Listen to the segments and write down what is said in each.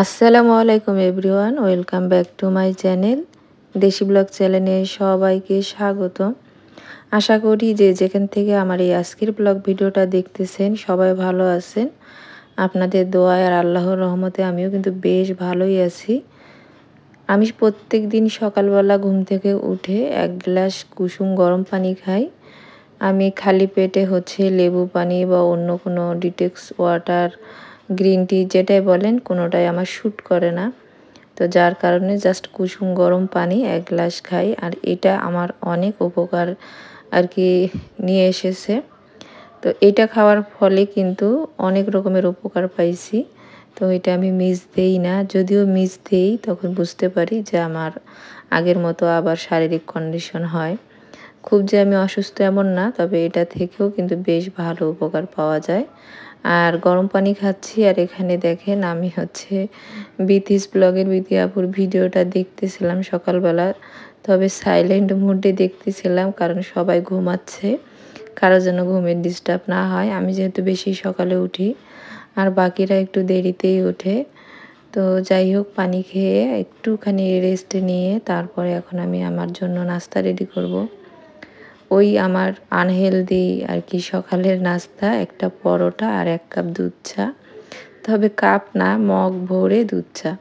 আসসালামু আলাইকুম everyone, welcome back to my channel. দেশি ব্লগ চ্যানেলে সবাইকে স্বাগত। আশা করি যে যেখান থেকে আমার এই আজকের ব্লগ ভিডিওটা দেখতেছেন সবাই ভালো আছেন। আপনাদের দোয়ায় আর আল্লাহর রহমতে আমিও কিন্তু বেশ ভালোই আছি। আমি প্রত্যেক দিন সকালবেলা ঘুম থেকে উঠে এক গ্লাস কুসুম গরম পানি খাই। আমি খালি পেটে লেবু পানি বা অন্য কোনো ডিটক্স ওয়াটার, গ্রিন টি যেটাই বলেন কোনোটাই আমার শ্যুট করে না। তো যার কারণে জাস্ট কুসুম গরম পানি এক গ্লাস খাই, আর এটা আমার অনেক উপকার আর কি নিয়ে এসেছে। তো এটা খাওয়ার ফলে কিন্তু অনেক রকমের উপকার পাইছি। তো এটা আমি মিস দেই না, যদিও মিস দেই তখন বুঝতে পারি যে আমার আগের মতো আবার শারীরিক কন্ডিশন হয়। খুব যে আমি অসুস্থ এমন না, তবে এটা থেকেও কিন্তু বেশ ভালো উপকার পাওয়া যায়। আর গরম পানি খাচ্ছি, আর এখানে দেখেন আমি বিথিস ব্লগের বিথি আপুর ভিডিওটা দেখতেছিলাম সকালবেলা। তবে সাইলেন্ট মোডে দেখতেছিলাম, কারণ সবাই ঘুমাচ্ছে, কারো যেন ঘুমের ডিস্টার্ব না হয়। আমি যেহেতু বেশি সকালে উঠি আর বাকিরা একটু দেরিতেই ওঠে। তো যাই হোক, পানি খেয়ে একটুখানি রেস্ট নিয়ে তারপরে এখন আমি আমার জন্য নাস্তা রেডি করব। ওই আমার আনহেলদি আর কি সকালের নাস্তা, একটা পরোটা আর 1 কাপ দুধ চা। তবে কাপ না, মগ ভরে দুধ চা।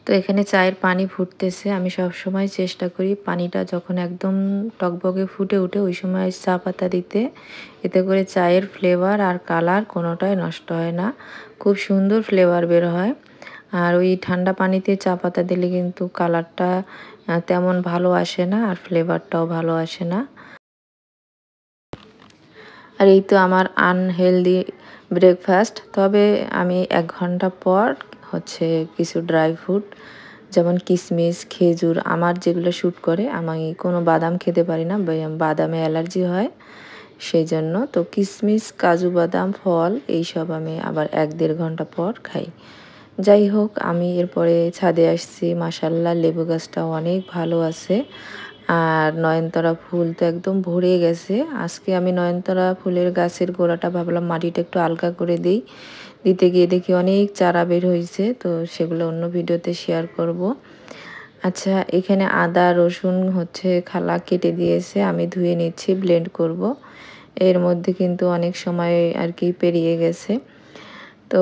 তো এখানে চায়ের পানি ফুটতেছে। আমি সবসময় চেষ্টা করি পানিটা যখন একদম টকবকে ফুটে ওঠে ওই সময় চা পাতা দিতে। এতে করে চায়ের ফ্লেভার আর কালার কোনোটাই নষ্ট হয় না, খুব সুন্দর ফ্লেভার বের হয়। আর ওই ঠান্ডা পানিতে চা পাতা দিলে কিন্তু কালারটা তেমন ভালো আসে না, আর ফ্লেভারটাও ভালো আসে না। আর এই তো আমার আনহেলদি ব্রেকফাস্ট। তবে আমি 1 ঘন্টা পর কিছু ড্রাই ফ্রুট, যেমন কিশমিশ, খেজুর, আমার যেগুলো শ্যুট করে। আমি কোনো বাদাম খেতে পারি না, বাদামে অ্যালার্জি হয়, সেই জন্য। তো কিশমিশ, কাজু বাদাম, ফল এইসব আমি আবার 1-1.5 ঘন্টা পর খাই। যাই হোক, আমি এরপরে ছাদে আসছি। মাশাআল্লাহ লেবু গাছটা অনেক ভালো আছে, আর নয়নতারা ফুল তো একদম ভরে গেছে। আজকে আমি নয়নতারা ফুলের গাছের গোড়াটা ভাবলাম মাটিটা একটু আলগা করে দিই। দিতে গিয়ে দেখি অনেক চারা বের হয়েছে, তো সেগুলো অন্য ভিডিওতে শেয়ার করব। আচ্ছা, এখানে আদা রসুন খালা কেটে দিয়েছে, আমি ধুয়ে নিচ্ছি, ব্লেন্ড করব। এর মধ্যে কিন্তু অনেক সময় আর কি পেরিয়ে গেছে। তো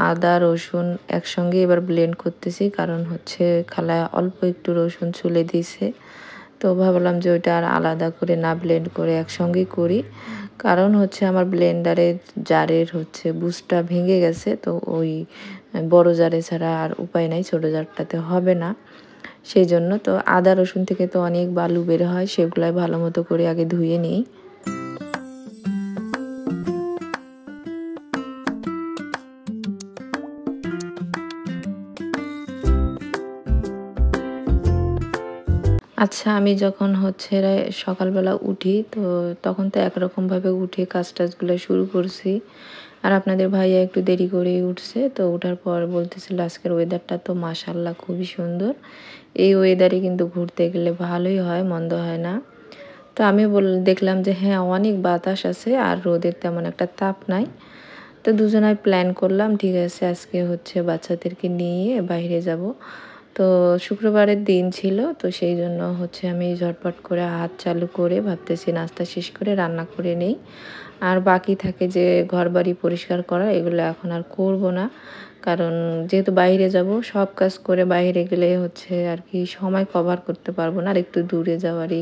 আদা রসুন একসঙ্গে এবার ব্লেন্ড করতেছি, কারণ খালা অল্প একটু রসুন ছুলে দিয়েছে। তো ভাবলাম যে ওইটা আর আলাদা করে না, ব্লেন্ড করে একসঙ্গেই করি। কারণ আমার ব্লেন্ডারের জারের বুশটা ভেঙে গেছে, তো ওই বড় জারে ছাড়া আর উপায় নাই, ছোট জারটাতে হবে না। সেই জন্য তো আদা রসুন থেকে তো অনেক বালু বের হয়, সেগুলাই ভালো মতো করে আগে ধুয়ে নিই। আচ্ছা, আমি যখন সকালবেলা উঠি, তো তখন তো একরকমভাবে উঠে কাজ-টাজগুলো শুরু করছি। আর আপনাদের ভাইয়া একটু দেরি করেই উঠছে। তো ওঠার পর বলতেছিল আজকের ওয়েদারটা তো মাশাআল্লাহ খুবই সুন্দর। এই ওয়েদারে কিন্তু ঘুরতে গেলে ভালোই হয়, মন্দ হয় না। তো আমি দেখলাম যে হ্যাঁ, অনেক বাতাস আছে আর রোদের তেমন একটা তাপ নাই। তো দুজনাই প্ল্যান করলাম, ঠিক আছে আজকে বাচ্চাদেরকে নিয়ে বাইরে যাব। তো শুক্রবারের দিন ছিল, তো সেই জন্য আমি ঝটপট করে হাত চালু করে ভাবতেছি নাস্তা শেষ করে রান্না করে নেই। আর বাকি থাকে যে ঘরবাড়ি পরিষ্কার করা, এগুলো এখন আর করব না। কারণ যেহেতু বাইরে যাব, সব কাজ করে বাইরে গেলে আর কি সময় কভার করতে পারবো না। আর একটু দূরে যাওয়ারই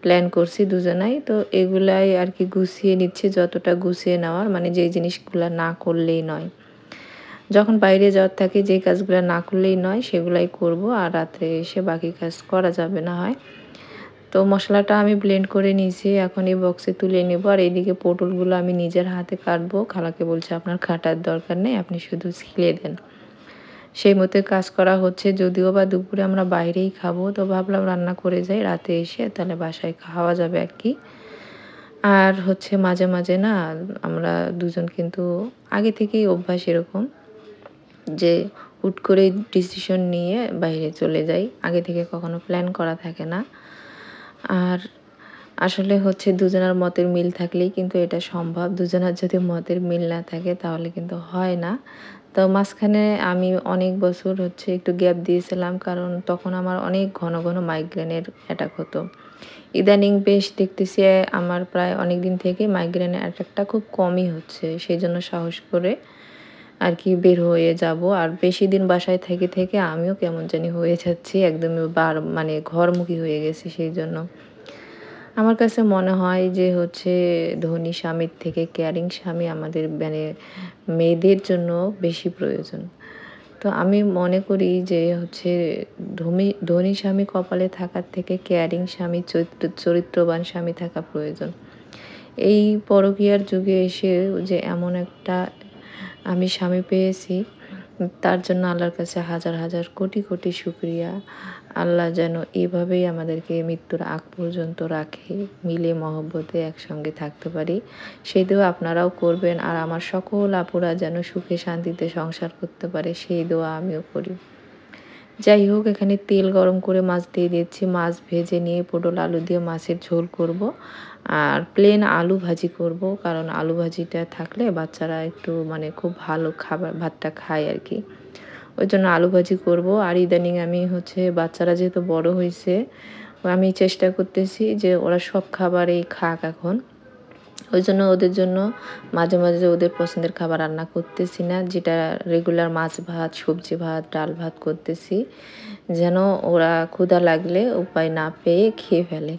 প্ল্যান করছি দুজনাই। তো এগুলাই আর কি গুছিয়ে নিচ্ছি, যতটা গুছিয়ে নেওয়ার, মানে যেই জিনিসগুলো না করলেই নয়। যখন বাইরে যাওয়ার থাকে যেই কাজগুলো না করলেই নয় সেগুলাই করব, আর রাত্রে এসে বাকি কাজ করা যাবে না হয়। তো মশলাটা আমি ব্লেন্ড করে নিয়েছি, এখন এই বক্সে তুলে নেব। আর এইদিকে পটলগুলো আমি নিজের হাতে কাটবো। খালাকে বলছি আপনার কাটার দরকার নেই, আপনি শুধু ছিলে দেন। সেই মতোই কাজ করা হচ্ছে, যদিও বা দুপুরে আমরা বাইরেই খাবো। তো ভাবলাম রান্না করে যাই, রাতে এসে তাহলে বাসায় খাওয়া যাবে আর কি। আর মাঝে মাঝে না, আমরা দুজন কিন্তু আগে থেকেই অভ্যাস এরকম যে হুট করেই ডিসিশন নিয়ে বাইরে চলে যাই, আগে থেকে কখনো প্ল্যান করা থাকে না। আর আসলে হচ্ছে দুজনের মতের মিল থাকলেই কিন্তু এটা সম্ভব। দুজনের যদি মতের মিল না থাকে তাহলে কিন্তু হয় না। তো মাঝখানে আমি অনেক বছর হচ্ছে একটু গ্যাপ দিয়েছিলাম, কারণ তখন আমার অনেক ঘন ঘন মাইগ্রেনের অ্যাটাক হতো। ইদানিং বেশ দেখতেছি আমার প্রায় অনেক দিন থেকে মাইগ্রেনের অ্যাটাকটা খুব কমই হচ্ছে। সেজন্য সাহস করে আর কি বের হয়ে যাব। আর বেশি দিন বাসায় থেকে থেকে আমিও কেমন জানি হয়ে যাচ্ছি। একদমই মানে ঘরমুখী হয়ে গেছি সেইজন্য। আমার কাছে মনে হয় যে হচ্ছে ধনী স্বামীর থেকে কেয়ারিং স্বামী আমাদের মানে মেয়েদের জন্য বেশি প্রয়োজন। তো আমি মনে করি যে হচ্ছে ধনী স্বামী কপালে থাকার থেকে কেয়ারিং স্বামী চরিত্রবান স্বামী থাকা প্রয়োজন। এই পরকীয়ার যুগে এসে যে এমন একটা আমি স্বামী পেয়েছি, তার জন্য আল্লাহর কাছে হাজার হাজার কোটি কোটি শুকরিয়া। আল্লাহ যেন এভাবেই আমাদেরকে মৃত্যুর আগ পর্যন্ত রাখে, মিলে মহব্বতে একসঙ্গে থাকতে পারি। সেই দোয়া আপনারাও করবেন। আর আমার সকল আপুরা যেন সুখে শান্তিতে সংসার করতে পারে সেই দোয়া আমিও করি। যাই হোক, এখানে তেল গরম করে মাছ দিয়ে দিচ্ছি। মাছ ভেজে নিয়ে পটল আলু দিয়ে মাছের ঝোল করব। আর প্লেন আলু ভাজি করব, কারণ আলু ভাজিটা থাকলে বাচ্চারা একটু মানে খুব ভালো খাবার ভাতটা খায় আর কি। ওই জন্য আলু ভাজি করব। আর ইদানিং আমি হচ্ছে বাচ্চারা যেহেতু বড় হয়েছে, আমি চেষ্টা করতেছি যে ওরা সব খাবারই খাক এখন। ওই জন্য ওদের জন্য মাঝে মাঝে ওদের পছন্দের খাবার রান্না করতেছি না, যেটা রেগুলার মাছ ভাত, সবজি ভাত, ডাল ভাত করতেছি, যেন ওরা ক্ষুধা লাগলে উপায় না পেয়ে খেয়ে ফেলে।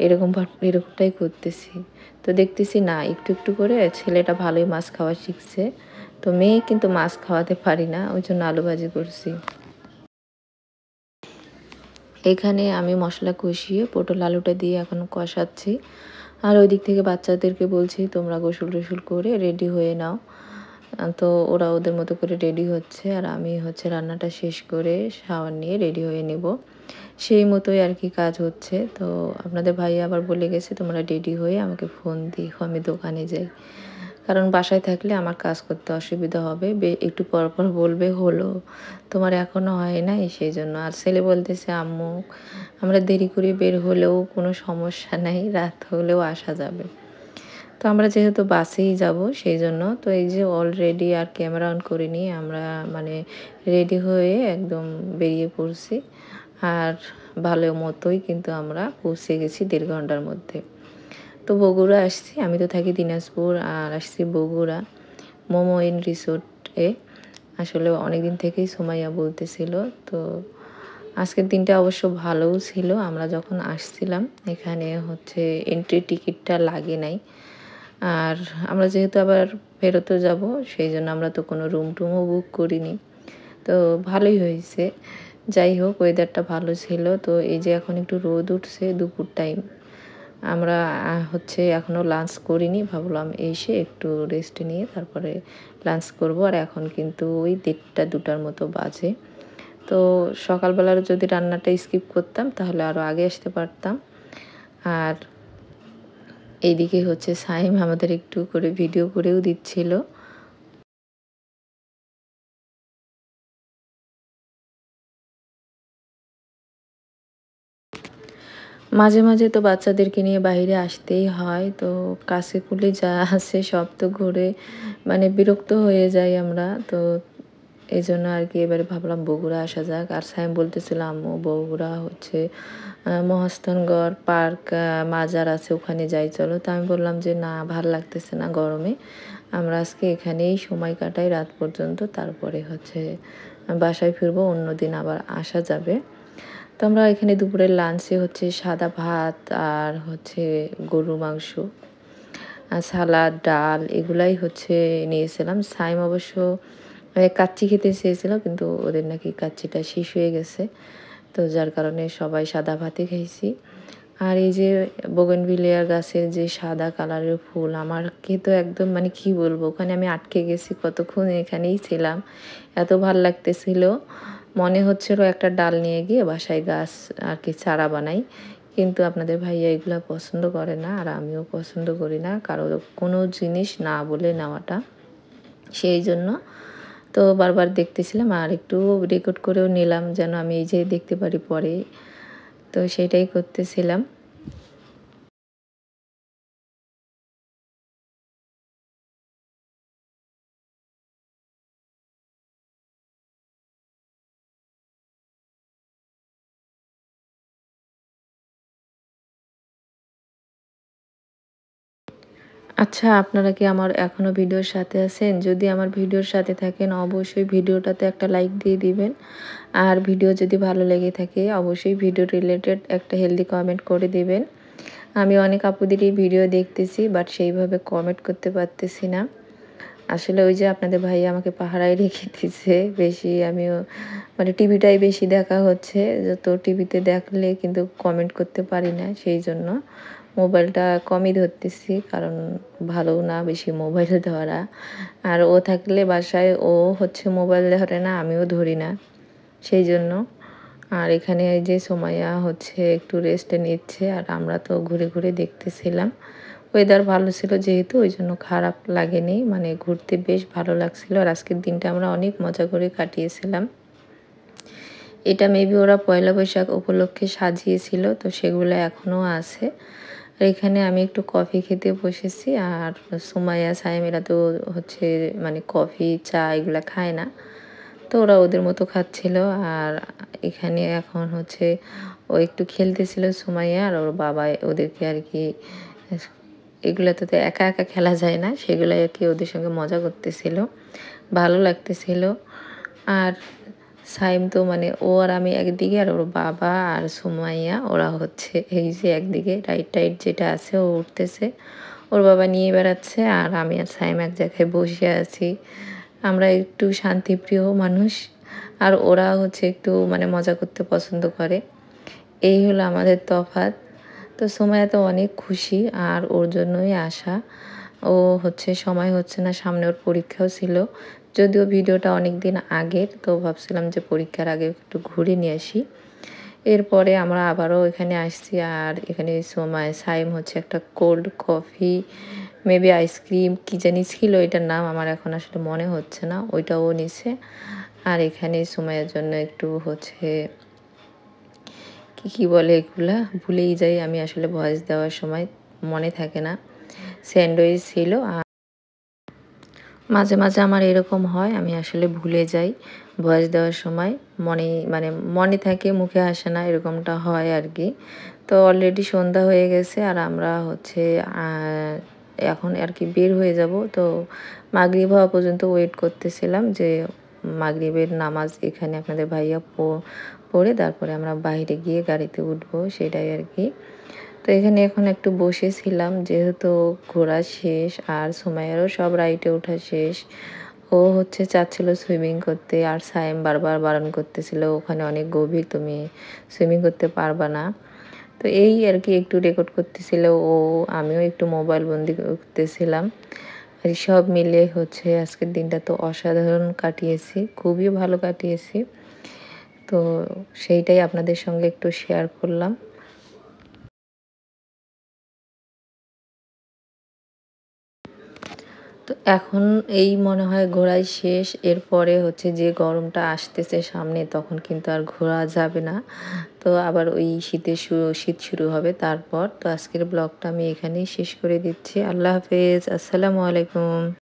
এরকমটাই করতেছি। তো দেখতেছি না, একটু একটু করে ছেলেটা ভালোই মাছ খাওয়া শিখছে। তো মেয়ে কিন্তু মাছ খাওয়াতে পারি না, ওই জন্য আলু ভাজি করছি। এখানে আমি মশলা কষিয়ে পটল আলুটা দিয়ে এখন কষাচ্ছি। আর ওই দিক থেকে বাচ্চাদেরকে বলছি তোমরা গোসল টোসল করে রেডি হয়ে নাও। তো ওরা ওদের মতো করে রেডি হচ্ছে, আর আমি হচ্ছে রান্নাটা শেষ করে শাওয়ার নিয়ে রেডি হয়ে নেব। সেই মতোই আর কি কাজ হচ্ছে। তো আপনাদের ভাই আবার বলে গেছে তোমরা রেডি হয়ে আমাকে ফোন দিও, আমি দোকানে যাই। কারণ বাসায় থাকলে আমার কাজ করতে অসুবিধা হবে। একটু পর পর বলবে হলো, তোমার এখনো হয় নাই, সেই জন্য। আর ছেলে বলতেছে আম্মু আমরা দেরি করে বের হলেও কোনো সমস্যা নাই, রাত হলেও আসা যাবে। তো আমরা যেহেতু বাসেই যাব সেই জন্য, তো এই যে অলরেডি আর ক্যামেরা অন করে নিয়ে আমরা মানে রেডি হয়ে একদম বেরিয়ে পড়ছি। আর ভালো মতোই কিন্তু আমরা পৌঁছে গেছি 1.5 ঘন্টার মধ্যে। তো বগুড়া আসছি, আমি তো থাকি দিনাজপুর, আর আসছি বগুড়া মোমো ইন রিসোর্টে। আসলে অনেকদিন থেকেই সুমাইয়া বলতেছিল। তো আজকের দিনটা অবশ্য ভালোও ছিল। আমরা যখন আসছিলাম এখানে হচ্ছে এন্ট্রি টিকিটটা লাগে নাই। আর আমরা যেহেতু আবার ফেরতও যাব, সেই জন্য আমরা তো কোনো রুম টুমও বুক করিনি। তো ভালোই হয়েছে। যাই হোক, ওয়েদারটা ভালো ছিল। তো এই যে এখন একটু রোদ উঠছে দুপুর টাইম। আমরা হচ্ছে এখনও লাঞ্চ করিনি, ভাবলাম এসে একটু রেস্ট নিয়ে তারপরে লাঞ্চ করব। আর এখন কিন্তু ওই 1:30-2টার মতো বাজে। তো সকালবেলার যদি রান্নাটা স্কিপ করতাম তাহলে আরও আগে আসতে পারতাম। আর এইদিকে হচ্ছে সাইম আমাদের একটু করে ভিডিও করেও দিচ্ছিল। মাঝে মাঝে তো বাচ্চাদেরকে নিয়ে বাইরে আসতেই হয়। তো কাছে কুলে যা আছে সব তো ঘুরে মানে বিরক্ত হয়ে যাই আমরা। তো এই জন্য আর কি এবারে ভাবলাম বগুড়া আসা যাক। আর সাইম বলতেছিল আম্মু বগুড়া হচ্ছে মহাস্থানগড় পার্ক মাজার আছে, ওখানে যাই চলো। তো আমি বললাম যে না, ভাল লাগতেছে না গরমে, আমরা আজকে এখানেই সময় কাটাই রাত পর্যন্ত, তারপরে হচ্ছে বাসায় ফিরবো, অন্যদিন আবার আসা যাবে। তো আমরা এখানে দুপুরের লাঞ্চে হচ্ছে সাদা ভাত আর হচ্ছে গরুর মাংস আর সালাদ ডাল এগুলাই হচ্ছে নিয়েছিলাম। সাইম অবশ্য কাচ্চি খেতে চেয়েছিল, কিন্তু ওদের নাকি কাচ্চিটা শেষ হয়ে গেছে। তো যার কারণে সবাই সাদা ভাতই খাইছি। আর এই যে বোগেনভিলিয়ার গাছের যে সাদা কালারের ফুল, আমাকে তো একদম মানে কি বলবো, ওখানে আমি আটকে গেছি, কতক্ষণ এখানেই ছিলাম, এত ভাল লাগতেছিল। মনে হচ্ছিল একটা ডাল নিয়ে গিয়ে বাসায় গাছ আর কি চারা বানাই। কিন্তু আপনাদের ভাইয়া এগুলো পছন্দ করে না, আর আমিও পছন্দ করি না কারো কোনো জিনিস না বলে নেওয়াটা। সেই জন্য তো বারবার দেখতেছিলাম আর একটু রেকর্ড করেও নিলাম যেন আমি এই যে দেখতে পারি পরে। তো সেটাই করতেছিলাম। আচ্ছা, আপনারা কি আমার এখনো ভিডিওর সাথে আছেন? যদি আমার ভিডিওর সাথে থাকেন অবশ্যই ভিডিওটাতে একটা লাইক দিয়ে দিবেন। আর ভিডিও যদি ভালো লেগে থাকে অবশ্যই ভিডিও রিলেটেড একটা হেলদি কমেন্ট করে দিবেন। আমি অনেক আপুদেরই ভিডিও দেখতেছি বাট সেইভাবে কমেন্ট করতে পারতেছি না। আসলে ওই যে আপনাদের ভাইয়া আমাকে পাহারায় রেখে দিছে। বেশি আমিও মানে টিভিটাই বেশি দেখা হচ্ছে। তো টিভিতে দেখলে কিন্তু কমেন্ট করতে পারি না। সেইজন্য মোবাইলটা কমই ধরতেছি। কারণ ভালোও না বেশি মোবাইল ধরা। আর ও থাকলে বাসায় ও হচ্ছে মোবাইল ধরে না, আমিও ধরি না। সেইজন্য। আর এখানে এই যে সুমাইয়া হচ্ছে একটু রেস্টে নিচ্ছে আর আমরা তো ঘুরে, ঘুরে দেখতেছিলাম। ওয়েদার ভালো ছিল যেহেতু ওইজন্য খারাপ লাগেনি। মানে ঘুরতে বেশ ভালো লাগছিল। আর আজকের দিনটা আমরা অনেক মজা করে কাটিয়েছিলাম। এটা মেবি ওরা পয়লা বৈশাখ উপলক্ষে সাজিয়েছিল। তো সেগুলো এখনো আছে। আর এখানে আমি একটু কফি খেতে বসেছি। আর সুমাইয়া, সায়েম এরা তো হচ্ছে মানে কফি, চা এগুলা খায় না। তো ওরা ওদের মতো খাচ্ছিল। আর এখানে এখন হচ্ছে ও একটু খেলতেছিল সুমাইয়া আর ওর বাবা ওদেরকে আর কি এগুলাতে তো একা, একা খেলা যায় না। সেগুলাই আর কি ওদের সঙ্গে মজা করতেছিল। ভালো লাগতেছিল। আর সাইম তো মানে ও আর আমি একদিকে আর ওর বাবা আর সুমাইয়া ওরা হচ্ছে এই যে একদিকে রাইট টাইট যেটা আছে ও উঠতেছে। ওর বাবা নিয়ে বেড়াচ্ছে আর আমি আর সাইম এক জায়গায় বসে আছি। আমরা একটু শান্তিপ্রিয় মানুষ। আর ওরা হচ্ছে একটু মানে মজা করতে পছন্দ করে। এই হলো আমাদের তফাৎ। তো সুমাইয়া তো অনেক খুশি আর ওর জন্যই আসা। ও হচ্ছে সময় হচ্ছে না, সামনে ওর পরীক্ষাও ছিল। যদিও ভিডিওটা অনেকদিন আগের, তো ভাবছিলাম যে পরীক্ষার আগে একটু ঘুরে নিয়ে আসি। এরপরে আমরা আবারও এখানে আসছি আর এখানে সাইম হচ্ছে একটা কোল্ড কফি, মেবি আইসক্রিম কি জানি ছিল এটার নাম আমার এখন আসলে মনে হচ্ছে না। ওইটাও নিছে। আর এখানে সুমাইয়ার জন্য একটু হচ্ছে কি বলে এগুলা? ভুলেই যাই আমি আসলে ভয়েস দেওয়ার সময় মনে থাকে না। স্যান্ডউইচ ছিল আর মাঝে, মাঝে আমার এরকম হয় আমি আসলে ভুলে যাই ভয়েস দেওয়ার সময়। মনে মানে মনে থাকে মুখে আসে না এরকমটা হয় আরকি। তো অলরেডি সন্ধ্যা হয়ে গেছে আর আমরা হচ্ছে এখন আরকি বের হয়ে যাব। তো মাগরিব হওয়া পর্যন্ত ওয়েট করতেছিলাম যে মাগরিবের নামাজ এখানে আপনাদের ভাইয়া পড়ে তারপরে আমরা বাইরে গিয়ে গাড়িতে উঠবো সেটাই আরকি। তো এখানে এখন একটু বসেছিলাম যেহেতু ঘোরা শেষ আর সুমাইয়ারও সব রাইডে ওঠা শেষ। ও হচ্ছে চাচ্ছিল সুইমিং করতে আর সায়েম বারবার বারণ করতেছিল ওখানে অনেক গভীর তুমি সুইমিং করতে পারবা না। তো এই আর কি একটু রেকর্ড করতেছিল ও, আমিও একটু মোবাইল বন্দি করতেছিলাম। আর সব মিলিয়ে হচ্ছে আজকের দিনটা তো অসাধারণ কাটিয়েছি, খুবই ভালো কাটিয়েছি। তো সেইটাই আপনাদের সঙ্গে একটু শেয়ার করলাম। তো এখন এই মনে হয় ঘোরাই শেষ। এরপরে হচ্ছে যে গরমটা আসতেছে সামনে তখন কিন্তু আর ঘোরা যাবে না। তো আবার ওই শীত শুরু হবে তারপর। তো আজকের ব্লগটা আমি এখানেই শেষ করে দিচ্ছি। আল্লাহ হাফেজ। আসসালামু আলাইকুম।